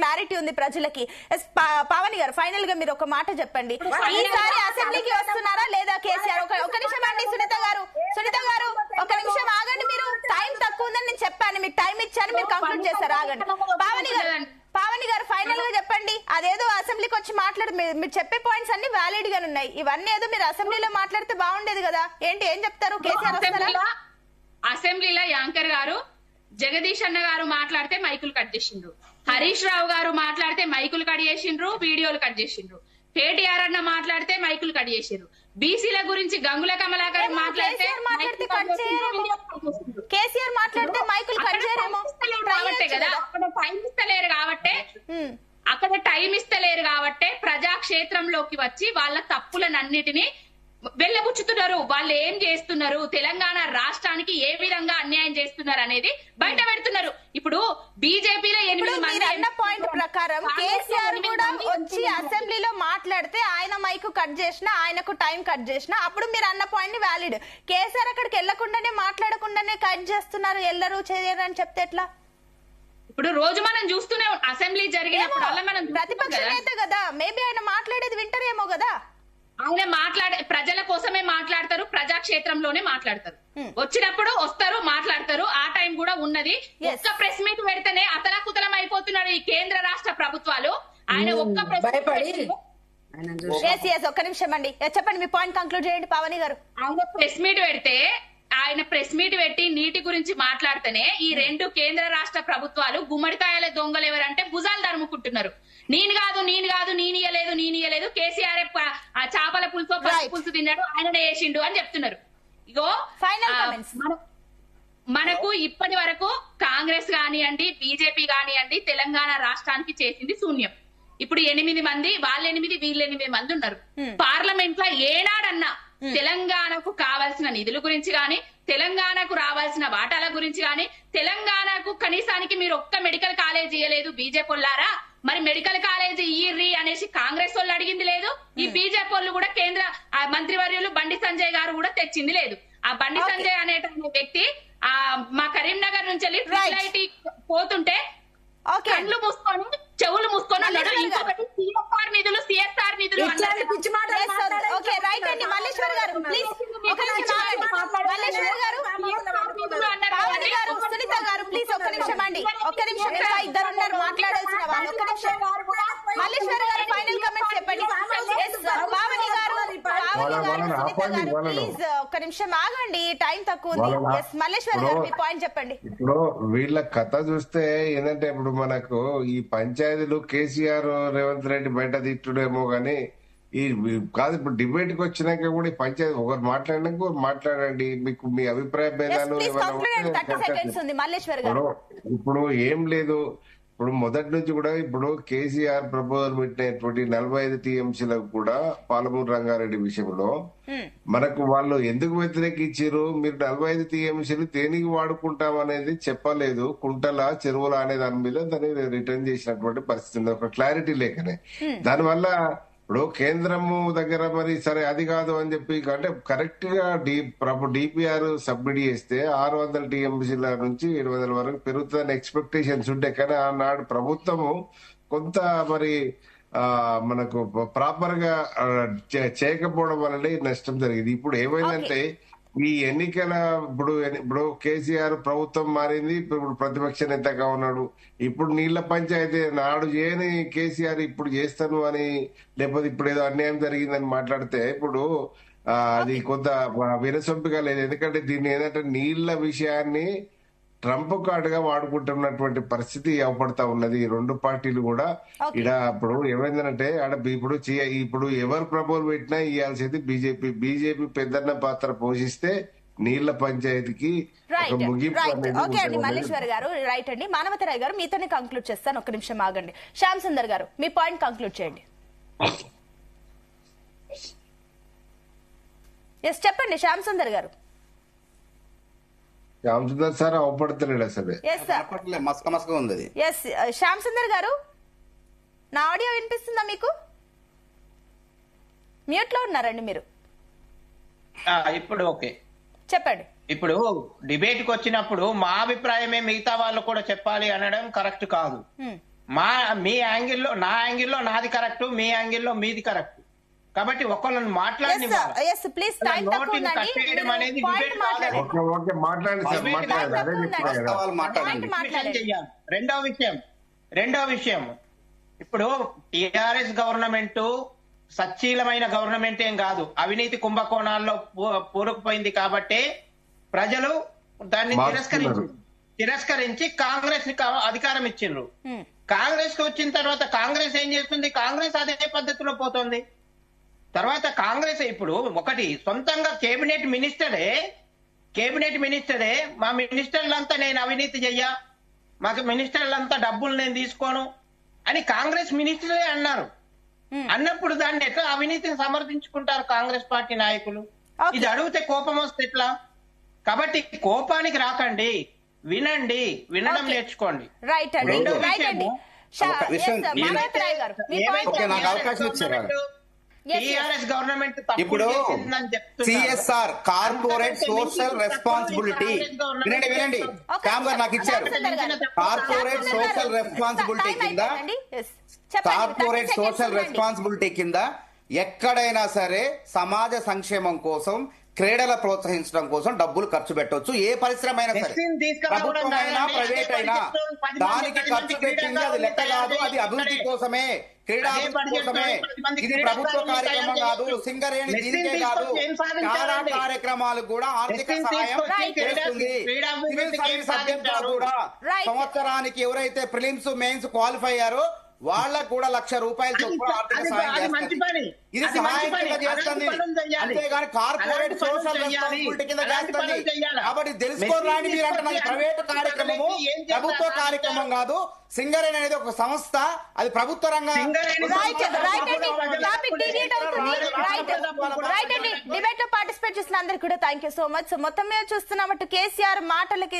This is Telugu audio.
క్లారిటీ ఉంది ప్రజలకి. పావని గారు ఫైనల్ గా మీరు ఒక మాట చెప్పండి, ఈసారి అసెంబ్లీకి వస్తున్నారా లేదా కేసీఆర్? ఒక నిమిషం అండి సునీత గారు ఒక నిమిషం ఆగండి. మీరు టైం తక్కువ ఉందని నేను చెప్పాను, మీకు టైం ఇచ్చాను, మీరు కంక్లూడ్ చేశారు. ఆగండి పావని గారు ఫైనల్ గా చెప్పండి. అదేదో అసెంబ్లీకి వచ్చి మాట్లాడు, మీరు చెప్పే పాయింట్స్ అన్ని వ్యాలిడ్ గా ఉన్నాయి. ఇవన్నీ ఏదో మీరు అసెంబ్లీలో మాట్లాడితే బాగుండేది కదా. ఏంటి ఏం చెప్తారు? కేసీఆర్ వస్తారా? అసెంబ్లీలో యాంకర్ గారు జగదీష్ అన్న గారు మాట్లాడితే మైకులు కట్ చేసిండ్రు, హరీష్ రావు గారు మాట్లాడితే మైకులు కట్ చేసిండ్రు, వీడియోలు కట్ చేసిండ్రు, కేటీఆర్ అన్న మాట్లాడితే మైకులు కట్ చేసిండ్రు, బీసీల గురించి గంగుల కమలాకర్ మాట్లాడితే కేసీఆర్ మాట్లాడితే మైకులు కట్ చేయరేమో కాబట్టే కదా అక్కడ టైం ఇస్తలేరు కాబట్టే ప్రజాక్షేత్రంలోకి వచ్చి వాళ్ళ తప్పులనన్నిటినీ వెళ్ళబుచ్చుతున్నారు. వాళ్ళు ఏం చేస్తున్నారు, తెలంగాణ రాష్ట్రానికి ఏ విధంగా అన్యాయం చేస్తున్నారు అనేది బయట పెడుతున్నారు. ఇప్పుడు బీజేపీలో 8 మంది అన్న పాయింట్ ప్రకారం కేసీఆర్ కూడా వచ్చి అసెంబ్లీలో మాట్లాడితే ఆయన మైకు కట్ చేసినా, ఆయనకు టైం కట్ చేసినా అప్పుడు మీరు అన్న పాయింట్ ని వ్యాలిడ్. కేసీఆర్ అక్కడికి వెళ్లకుండానే మాట్లాడకుండానే కట్ చేస్తున్నారు, ఎల్లరు చేయరు అని చెప్తే ఎట్లా? ఇప్పుడు రోజు మనం చూస్తూనే అసెంబ్లీ జరిగినప్పుడు మనం ప్రతిపక్ష నేత కదా, మేబీ ఆయన మాట్లాడేది వింటారేమో కదా. ఆయన ప్రజల కోసమే మాట్లాడతారు, ప్రజాక్షేత్రంలోనే మాట్లాడతారు. వచ్చినప్పుడు వస్తారు, మాట్లాడతారు. ఆ టైం కూడా ఉన్నది. ఒక్క ప్రెస్ మీట్ పెడితేనే అతలాకుతలం అయిపోతున్నారు ఈ కేంద్ర రాష్ట్ర ప్రభుత్వాలు. ఆయన ఒక్క ఒక్క నిమిషం అండి, చెప్పండి మీ పాయింట్ కంక్లూడ్ చేయండి పావని గారు. ఆయన ప్రెస్ మీట్ పెట్టి నీటి గురించి మాట్లాడితేనే ఈ 2 కేంద్ర రాష్ట్ర ప్రభుత్వాలు గుమ్మడికాయల దొంగలు ఎవరంటే భుజాలు ధరుముకుంటున్నారు. నేనియలేదు కేసీఆర్ చేపల పులుసు పచ్చి పులుసు తిన్నాడు, ఆయననే వేసిండు అని చెప్తున్నారు. ఇగో మనకు ఇప్పటి వరకు కాంగ్రెస్ కానివ్వండి, బీజేపీ కానివ్వండి, తెలంగాణ రాష్ట్రానికి చేసింది శూన్యం. ఇప్పుడు 8 మంది, వాళ్ళు 8 వీళ్ళు 8 మంది ఉన్నారు. పార్లమెంట్ లో ఏనాడన్నా తెలంగాణకు కావాల్సిన నిధుల గురించి గాని, తెలంగాణకు రావాల్సిన వాటాల గురించి గాని, తెలంగాణకు కనీసానికి మీరు ఒక్క మెడికల్ కాలేజ్ ఇయ్యలేదు బీజేపీ వాళ్ళారా, మరి మెడికల్ కాలేజీ ఇయ్యి అనేసి కాంగ్రెస్ వాళ్ళు అడిగింది లేదు. ఈ బీజేపీ వాళ్ళు కూడా కేంద్ర మంత్రివర్యులు బండి సంజయ్ గారు కూడా తెచ్చింది లేదు. ఆ బండి సంజయ్ అనేటువంటి వ్యక్తి మా కరీంనగర్ నుంచి వెళ్ళి ఫ్లైట్ పోతుంటే కళ్ళు మూసుకొని చెవులు మూసుకొని ఇంకొకటి సిఎస్ఆర్ నిధులు మల్లేశ్వర్ గారు ప్లీజ్, సునీత గారు ప్లీజ్ ఒక్క నిమిషం అండి, ఒక్క నిమిషం. ఇద్దరు ఉన్నారు మాట్లాడాల్సిన వాళ్ళు, ఒక్క నిమిషం. మల్లేశ్వర్ గారు ఫైనల్ కమెంట్స్ చెప్పండి. పావని గారు ప్లీజ్ ఒక్క నిమిషం ఆగండి, టైం తక్కువ ఉంది. మల్లేశ్వర్ గారు మీ పాయింట్ చెప్పండి. ఇప్పుడు వీళ్ళ కథ చూస్తే ఏంటంటే, ఇప్పుడు మనకు ఈ పంచాయతీలు కేసీఆర్ రేవంత్ రెడ్డి బయట తిట్టుడేమో గానీ ఈ కాదు. ఇప్పుడు డిబేట్ కి వచ్చినాక కూడా ఈ పంచాయతీ ఒకరు మాట్లాడినాక మాట్లాడండి, మీకు మీ అభిప్రాయ భేదాలు ఇప్పుడు ఏం లేదు. ఇప్పుడు మొదటి నుంచి కూడా ఇప్పుడు కేసీఆర్ ప్రపోజల్ పెట్టినటువంటి 45 టీఎంసీలకు కూడా పాలమూరు రంగారెడ్డి విషయంలో మనకు వాళ్ళు ఎందుకు వ్యతిరేకించారు, మీరు 45 టీఎంసీలు దేనికి వాడుకుంటాం అనేది చెప్పలేదు, కుంటల చెరువుల అనే దాని మీద దాన్ని రిటర్న్ చేసినటువంటి పరిస్థితి ఉంది, ఒక క్లారిటీ లేకనే. దానివల్ల ఇప్పుడు కేంద్రము దగ్గర మరి సరే అది కాదు అని చెప్పి అంటే కరెక్ట్ గా డిపిఆర్ సబ్మిట్ చేస్తే 600 టీఎంసీల నుంచి 700 వరకు పెరుగుతుందని ఎక్స్పెక్టేషన్స్ ఉంటే, కానీ ఆనాడు ప్రభుత్వము కొంత మరి మనకు ప్రాపర్ గా చేయకపోవడం వల్లనే నష్టం జరిగింది. ఇప్పుడు ఏమైందంటే ఈ ఎన్నికల ఇప్పుడు కేసీఆర్ ప్రభుత్వం మారింది, ఇప్పుడు ప్రతిపక్ష నేతగా ఉన్నాడు. ఇప్పుడు నీళ్ల పంచాయతీ నాడు చేయని కేసీఆర్ ఇప్పుడు చేస్తాను అని, లేకపోతే ఇప్పుడు ఏదో అన్యాయం జరిగిందని మాట్లాడితే ఇప్పుడు అది కొంత వినసొంపిగా లేదు. ఎందుకంటే దీన్ని ఏంటంటే నీళ్ల విషయాన్ని ట్రంప్ కార్డుగా వాడుకుంటున్నటువంటి పరిస్థితి ఏర్పడతా ఉన్నది. ఈ 2 పార్టీలు కూడా ఇప్పుడు ఏమైందంటే ఇప్పుడు ఎవరు ప్రపోజల్ పెట్టినా ఇవ్వాల్సింది బీజేపీ పెద్దన్న పాత్ర పోషిస్తే నీళ్ల పంచాయతీకి మల్లేశ్వర్ గారు రైట్ అండి. మానవతరాయ్ గారు మీతోనే కంక్లూడ్ చేస్తాను, ఒక్క నిమిషం ఆగండి. శ్యామ్ సుందర్ గారు మీ పాయింట్ కంక్లూడ్ చేయండి. చెప్పండి శ్యామ్ సుందర్ గారు. శ్యామ్ సుందర్ సార్ అవపడతలేడు అసలు. శ్యామ్ సుందర్ గారు నా ఆడియో వినిపిస్తుందా మీకు? మ్యూట్ లో ఉన్నారండి మీరు. ఇప్పుడు ఓకే చెప్పండి. ఇప్పుడు డిబేట్ కి వచ్చినప్పుడు మా అభిప్రాయమే మిగతా వాళ్ళు కూడా చెప్పాలి అనడం కరెక్ట్ కాదు. మీ యాంగిల్లో నా యాంగిల్లో నాది కరెక్ట్, మీ యాంగిల్లో మీది కరెక్ట్. కాబట్టి ఒకళ్ళని మాట్లాడి ప్లీజ్ టైం తక్కువ ఉందండి. పాయింట్ మాట్లాడండి. ఓకే మాట్లాడండి సార్, మాట్లాడండి. అదే చెప్తున్నా కదా. పాయింట్ మాట్లాడండి. రెండో విషయం ఇప్పుడు టిఆర్ఎస్ గవర్నమెంట్ సచ్చీలమైన గవర్నమెంట్ ఏం కాదు, అవినీతి కుంభకోణాల్లో పూరుకుపోయింది. కాబట్టి ప్రజలు దాన్ని తిరస్కరించి కాంగ్రెస్ ని అధికారం ఇచ్చిండ్రు. కాంగ్రెస్ కి వచ్చిన తర్వాత కాంగ్రెస్ ఏం చేస్తుంది? కాంగ్రెస్ అదే పద్ధతిలో పోతుంది. తర్వాత కాంగ్రెస్ ఇప్పుడు ఒకటి సొంతంగా కేబినెట్ మినిస్టరే మా మినిస్టర్లంతా నేను అవినీతి చెయ్యా, మాకు మినిస్టర్లంతా డబ్బులు నేను తీసుకోను అని కాంగ్రెస్ మినిస్టరే అన్నారు. అన్నప్పుడు దాన్ని ఎట్లా అవినీతిని సమర్థించుకుంటారు కాంగ్రెస్ పార్టీ నాయకులు? ఇది అడిగితే కోపం వస్తే ఎట్లా? కాబట్టి కోపానికి రాకండి, వినడం నేర్చుకోండి. రైట్ అండి. నాకు అవకాశం ఇచ్చారు. టిఆర్ఎస్ గవర్నమెంట్ ఇప్పుడు సిఎస్ఆర్ కార్పొరేట్ సోషల్ రెస్పాన్సిబిలిటీ వినండి శ్యామ్ గారు నాకు ఇచ్చారు. కార్పొరేట్ సోషల్ రెస్పాన్సిబిలిటీ కింద ఎక్కడైనా సరే సమాజ సంక్షేమం కోసం క్రీడల ప్రోత్సహించడం కోసం డబ్బులు ఖర్చు పెట్టవచ్చు. ఏ పరిశ్రమ అయినా సరే, ప్రభుత్వమైనా ప్రైవేట్ అయినా, దానికి ఖర్చు పెట్టింది అది లెక్క కాదు, అది అభివృద్ధి కోసమే, క్రీడా కోసమే. ఇది ప్రభుత్వ కార్యక్రమం కాదు, సింగరేణి దీనికే కాదు, చాలా కార్యక్రమాలు కూడా ఆర్థిక సహాయం చేస్తుంది. సివిల్ సర్వీస్ అభ్యర్థులు కూడా సంవత్సరానికి ఎవరైతే ప్రిలిమ్స్ మెయిన్స్ క్వాలిఫై అయ్యారో వాళ్ళకు కూడా ₹1,00,000 చొప్పున ఆర్థిక సహాయం చేస్తుంది. ఇది సహాయం కింద చేస్తుంది, అంతేగాని కార్పొరేట్ సోషల్ రెస్పాన్సిబిలిటీ కింద చేస్తుంది. కాబట్టి తెలుసుకోరాని మీరు అంటున్నది ప్రైవేట్ కార్యక్రమము, ప్రభుత్వ కార్యక్రమం కాదు. సింగరేణి అనేది ఒక సంస్థ, అది ప్రభుత్వ రంగం. డిబేట్ లో పార్టిసిపేట్ చేసిన అందరికి కూడా థ్యాంక్ యూ సో మచ్. మొత్తం మీద చూస్తున్నాం కేసీఆర్ మాటలకి